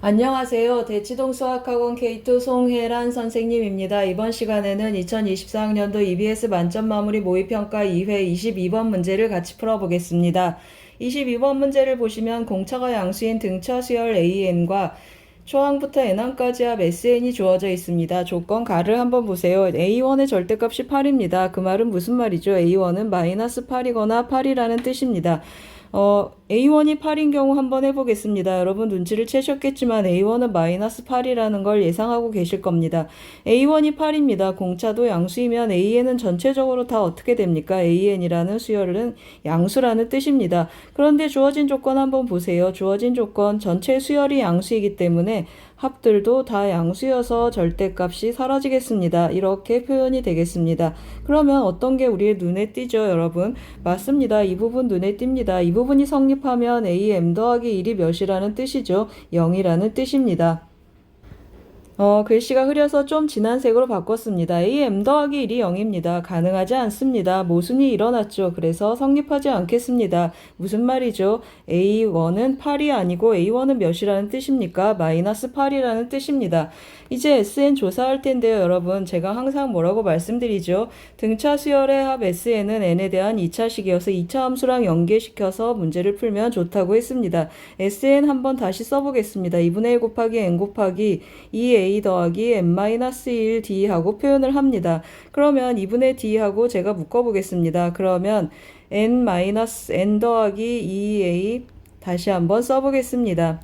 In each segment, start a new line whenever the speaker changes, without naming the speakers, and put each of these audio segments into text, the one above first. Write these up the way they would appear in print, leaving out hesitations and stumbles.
안녕하세요. 대치동 수학학원 K2 송혜란 선생님입니다. 이번 시간에는 2024학년도 EBS 만점 마무리 모의평가 2회 22번 문제를 같이 풀어보겠습니다. 22번 문제를 보시면 공차가 양수인 등차 수열 AN과 초항부터 N항까지 합 SN이 주어져 있습니다. 조건 가를 한번 보세요. A1의 절대값이 8입니다. 그 말은 무슨 말이죠? A1은 마이너스 8이거나 8이라는 뜻입니다. A1이 8인 경우 한번 해보겠습니다. 여러분 눈치를 채셨겠지만 A1은 마이너스 8이라는 걸 예상하고 계실 겁니다. A1이 8입니다. 공차도 양수이면 AN은 전체적으로 다 어떻게 됩니까? AN이라는 수열은 양수라는 뜻입니다. 그런데 주어진 조건 한번 보세요. 주어진 조건 전체 수열이 양수이기 때문에 합들도 다 양수여서 절대값이 사라지겠습니다. 이렇게 표현이 되겠습니다. 그러면 어떤 게 우리의 눈에 띄죠, 여러분? 맞습니다. 이 부분 눈에 띕니다. 이 부분이 성립하면 AM 더하기 1이 몇이라는 뜻이죠? 0이라는 뜻입니다. 글씨가 흐려서 좀 진한 색으로 바꿨습니다. AM 더하기 1이 0입니다. 가능하지 않습니다. 모순이 일어났죠. 그래서 성립하지 않겠습니다. 무슨 말이죠? A1은 8이 아니고 A1은 몇이라는 뜻입니까? 마이너스 8이라는 뜻입니다. 이제 SN 조사할 텐데요, 여러분. 제가 항상 뭐라고 말씀드리죠? 등차 수열의 합 SN은 N에 대한 2차식이어서 2차 함수랑 연계시켜서 문제를 풀면 좋다고 했습니다. SN 한번 다시 써보겠습니다. 2분의 1 곱하기 N 곱하기 2A 더하기 N-1D 하고 표현을 합니다. 그러면 2분의 D하고 제가 묶어보겠습니다. 그러면 N 더하기 2A 다시 한번 써보겠습니다.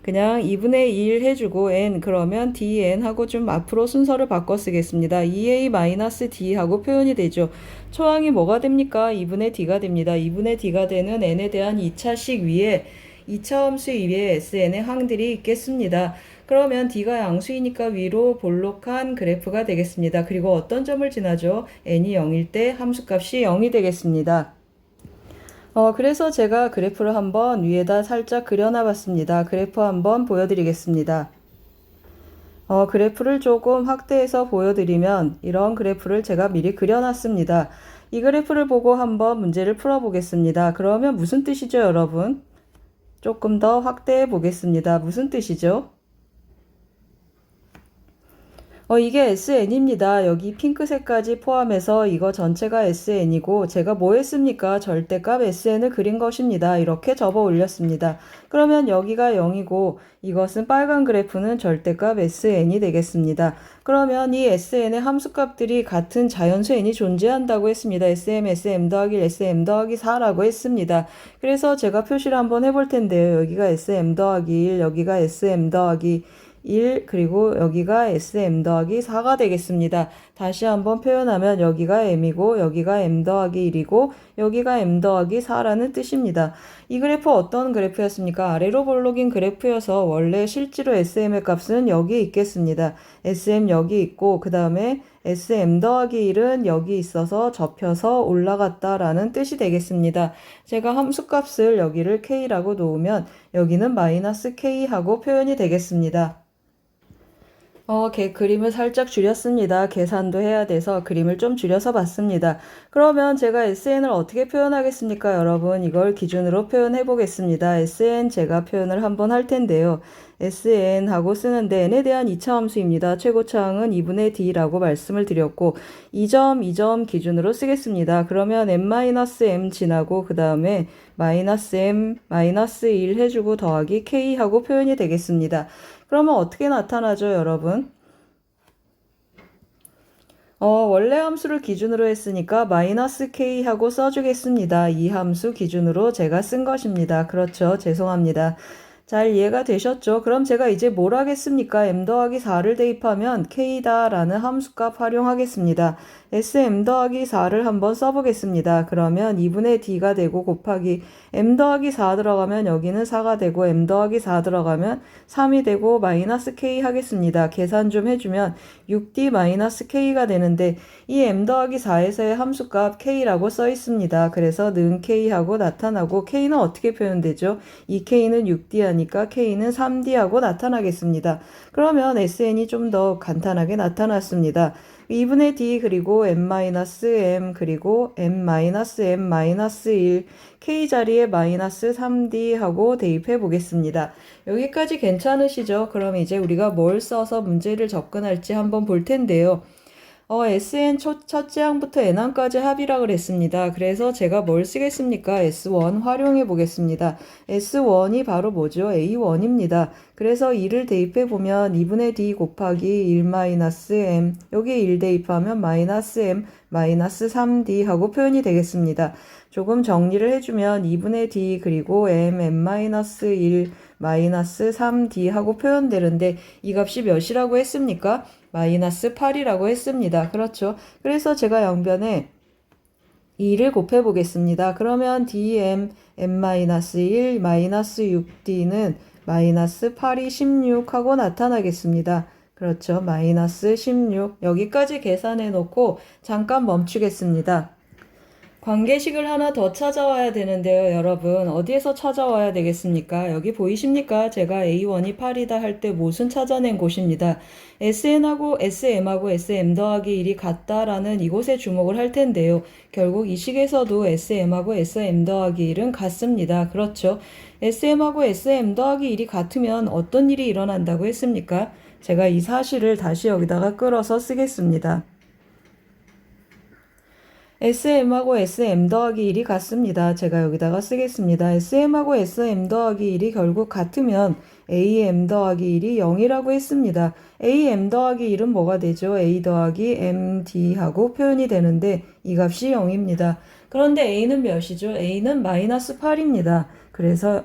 그냥 2분의 1 해주고 n 그러면 dn 하고 좀 앞으로 순서를 바꿔 쓰겠습니다. 2a-d 하고 표현이 되죠. 초항이 뭐가 됩니까? 2분의 d가 됩니다. 2분의 d가 되는 n에 대한 2차식 위에 2차 함수 위에 sn의 항들이 있겠습니다. 그러면 d가 양수이니까 위로 볼록한 그래프가 되겠습니다. 그리고 어떤 점을 지나죠? n이 0일 때 함수값이 0이 되겠습니다. 그래서 제가 그래프를 한번 위에다 살짝 그려놔 봤습니다. 그래프 한번 보여드리겠습니다. 그래프를 조금 확대해서 보여드리면 이런 그래프를 제가 미리 그려놨습니다. 이 그래프를 보고 한번 문제를 풀어보겠습니다. 그러면 무슨 뜻이죠, 여러분? 조금 더 확대해 보겠습니다. 무슨 뜻이죠? 이게 SN입니다. 여기 핑크색까지 포함해서 이거 전체가 SN이고 제가 뭐 했습니까? 절대값 SN을 그린 것입니다. 이렇게 접어 올렸습니다. 그러면 여기가 0이고 이것은 빨간 그래프는 절대값 SN이 되겠습니다. 그러면 이 SN의 함수값들이 같은 자연수 N이 존재한다고 했습니다. SM, SM 더하기 1, SM 더하기 4라고 했습니다. 그래서 제가 표시를 한번 해볼 텐데요. 여기가 SM 더하기 1, 여기가 SM 더하기 1 그리고 여기가 SM 더하기 4가 되겠습니다. 다시 한번 표현하면 여기가 M이고 여기가 M 더하기 1이고 여기가 M 더하기 4라는 뜻입니다. 이 그래프 어떤 그래프였습니까? 아래로 볼록인 그래프여서 원래 실제로 SM의 값은 여기 있겠습니다. SM 여기 있고 그 다음에 SM 더하기 1은 여기 있어서 접혀서 올라갔다라는 뜻이 되겠습니다. 제가 함수값을 여기를 K라고 놓으면 여기는 마이너스 K하고 표현이 되겠습니다. 그림을 살짝 줄였습니다. 계산도 해야 돼서 그림을 좀 줄여서 봤습니다. 그러면 제가 SN을 어떻게 표현하겠습니까, 여러분? 이걸 기준으로 표현해 보겠습니다. SN 제가 표현을 한번 할 텐데요. SN 하고 쓰는데 n에 대한 2차 함수입니다. 최고차항은 2분의 d라고 말씀을 드렸고 2점 기준으로 쓰겠습니다. 그러면 n-m 지나고 그 다음에 마이너스 m 마이너스 1 해주고 더하기 k 하고 표현이 되겠습니다. 그러면 어떻게 나타나죠, 여러분? 원래 함수를 기준으로 했으니까 마이너스 k 하고 써주겠습니다. 이 함수 기준으로 제가 쓴 것입니다. 그렇죠. 죄송합니다. 잘 이해가 되셨죠? 그럼 제가 이제 뭘 하겠습니까? m 더하기 4를 대입하면 k다 라는 함수값 활용하겠습니다. SM 더하기 4를 한번 써보겠습니다. 그러면 2분의 d가 되고 곱하기 m 더하기 4 들어가면 여기는 4가 되고 m 더하기 4 들어가면 3이 되고 마이너스 k 하겠습니다. 계산 좀 해주면 6d 마이너스 k가 되는데 이 m 더하기 4에서의 함수값 k라고 써 있습니다. 그래서 는 k하고 나타나고 k는 어떻게 표현되죠? 이 k는 6d 하니까 k는 3d 하고 나타나겠습니다. 그러면 SN이 좀 더 간단하게 나타났습니다. 2분의 d 그리고 m-m 그리고 m-m-1 k 자리에 마이너스 3d 하고 대입해 보겠습니다. 여기까지 괜찮으시죠? 그럼 이제 우리가 뭘 써서 문제를 접근할지 한번 볼 텐데요. SN 첫째 항부터 N항까지 합이라 그랬습니다. 그래서 제가 뭘 쓰겠습니까? S1 활용해 보겠습니다. S1이 바로 뭐죠? A1입니다. 그래서 2를 대입해 보면 2분의 D 곱하기 1-M 여기에 1 대입하면 마이너스 M 마이너스 3D 하고 표현이 되겠습니다. 조금 정리를 해주면 2분의 D 그리고 M, M-1 마이너스 3D 하고 표현되는데 이 값이 몇이라고 했습니까? 마이너스 8이라고 했습니다. 그렇죠. 그래서 제가 양변에 2를 곱해 보겠습니다. 그러면 dm m-1 마이너스 6d는 마이너스 8이 16하고 나타나겠습니다. 그렇죠. 마이너스 16 여기까지 계산해 놓고 잠깐 멈추겠습니다. 관계식을 하나 더 찾아와야 되는데요, 여러분. 어디에서 찾아와야 되겠습니까? 여기 보이십니까? 제가 A1이 8이다 할 때 무슨 찾아낸 곳입니다. SN하고 SM하고 SM 더하기 1이 같다라는 이곳에 주목을 할 텐데요. 결국 이 식에서도 SM하고 SM 더하기 1은 같습니다. 그렇죠. SM하고 SM 더하기 1이 같으면 어떤 일이 일어난다고 했습니까? 제가 이 사실을 다시 여기다가 끌어서 쓰겠습니다. SM하고 SM 더하기 1이 같습니다. 제가 여기다가 쓰겠습니다. SM하고 SM 더하기 1이 결국 같으면 AM 더하기 1이 0이라고 했습니다. AM 더하기 1은 뭐가 되죠? A 더하기 MD 하고 표현이 되는데 이 값이 0입니다. 그런데 A는 몇이죠? A는 마이너스 8입니다. 그래서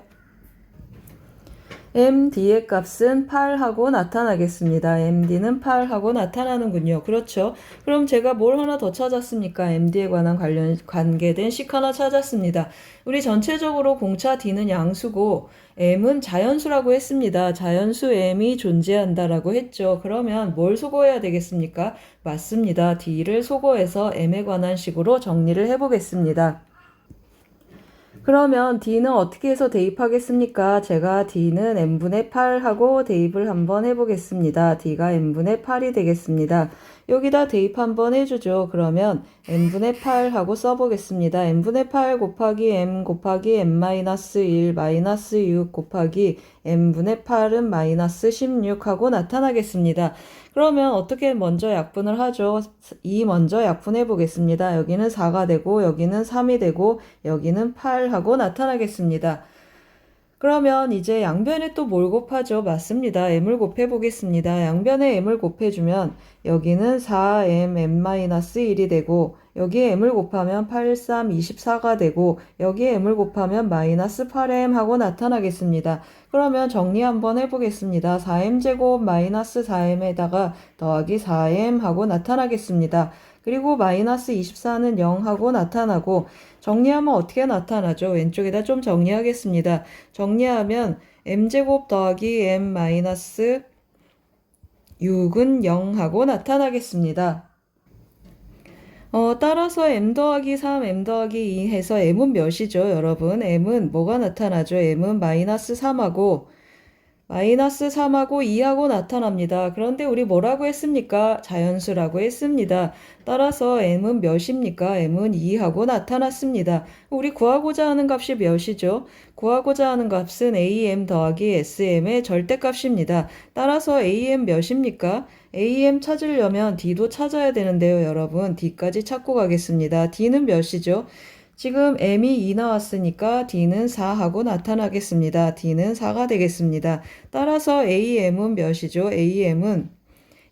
MD의 값은 8하고 나타나겠습니다. MD는 8하고 나타나는군요. 그렇죠. 그럼 제가 뭘 하나 더 찾았습니까? MD에 관한 관계된 식 하나 찾았습니다. 우리 전체적으로 공차 D는 양수고 M은 자연수라고 했습니다. 자연수 M이 존재한다라고 했죠. 그러면 뭘 소거해야 되겠습니까? 맞습니다. D를 소거해서 M에 관한 식으로 정리를 해보겠습니다. 그러면 D는 어떻게 해서 대입하겠습니까? 제가 D는 n분의 8 하고 대입을 한번 해보겠습니다. D가 n분의 8이 되겠습니다. 여기다 대입 한번 해주죠. 그러면 n분의 8 하고 써보겠습니다. n분의 8 곱하기 m 곱하기 n-1 마이너스 6 곱하기 n분의 8은 마이너스 16 하고 나타나겠습니다. 그러면 어떻게 먼저 약분을 하죠? 2 먼저 약분해 보겠습니다. 여기는 4가 되고 여기는 3이 되고 여기는 8 하고 나타나겠습니다. 그러면 이제 양변에 또 뭘 곱하죠? 맞습니다. m을 곱해 보겠습니다. 양변에 m을 곱해주면 여기는 4m m-1이 되고 여기에 m을 곱하면 8, 3, 24가 되고 여기에 m을 곱하면 마이너스 8m 하고 나타나겠습니다. 그러면 정리 한번 해보겠습니다. 4m제곱 마이너스 4m에다가 더하기 4m 하고 나타나겠습니다. 그리고 마이너스 24는 0 하고 나타나고 정리하면 어떻게 나타나죠? 왼쪽에다 좀 정리하겠습니다. 정리하면 m제곱 더하기 m 마이너스 6은 0 하고 나타나겠습니다. 따라서 m 더하기 3, m 더하기 2 해서 m은 몇이죠, 여러분? m은 뭐가 나타나죠? m은 마이너스 3하고 2하고 나타납니다. 그런데 우리 뭐라고 했습니까? 자연수라고 했습니다. 따라서 m은 몇입니까? m은 2하고 나타났습니다. 우리 구하고자 하는 값이 몇이죠? 구하고자 하는 값은 am 더하기 sm의 절대값입니다. 따라서 am 몇입니까? am 찾으려면 d도 찾아야 되는데요, 여러분. d까지 찾고 가겠습니다. d는 몇이죠? 지금 m이 2 나왔으니까 d는 4 하고 나타나겠습니다. d는 4가 되겠습니다. 따라서 am은 몇이죠? am은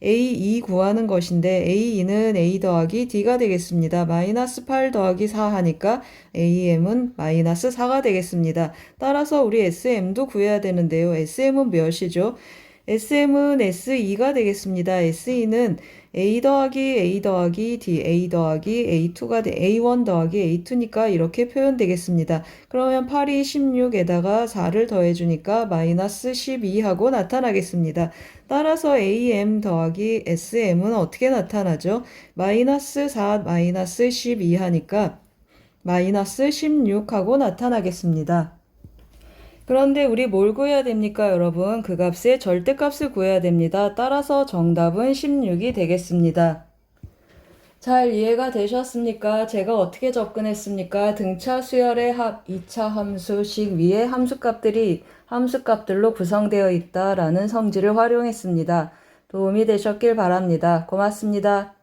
a2 구하는 것인데 a2는 a 더하기 d가 되겠습니다. 마이너스 8 더하기 4 하니까 am은 마이너스 4가 되겠습니다. 따라서 우리 sm도 구해야 되는데요. sm은 몇이죠? sm은 S2가 되겠습니다. S2는 A 더하기 D, A 더하기 A2가 A1 더하기 A2니까 이렇게 표현되겠습니다. 그러면 8이 16에다가 4를 더해주니까 마이너스 12 하고 나타나겠습니다. 따라서 AM 더하기 SM은 어떻게 나타나죠? 마이너스 4, 마이너스 12 하니까 마이너스 16 하고 나타나겠습니다. 그런데 우리 뭘 구해야 됩니까, 여러분? 그 값의 절대값을 구해야 됩니다. 따라서 정답은 16이 되겠습니다. 잘 이해가 되셨습니까? 제가 어떻게 접근했습니까? 등차 수열의 합 2차 함수식 위에 함수값들이 함수값들로 구성되어 있다라는 성질을 활용했습니다. 도움이 되셨길 바랍니다. 고맙습니다.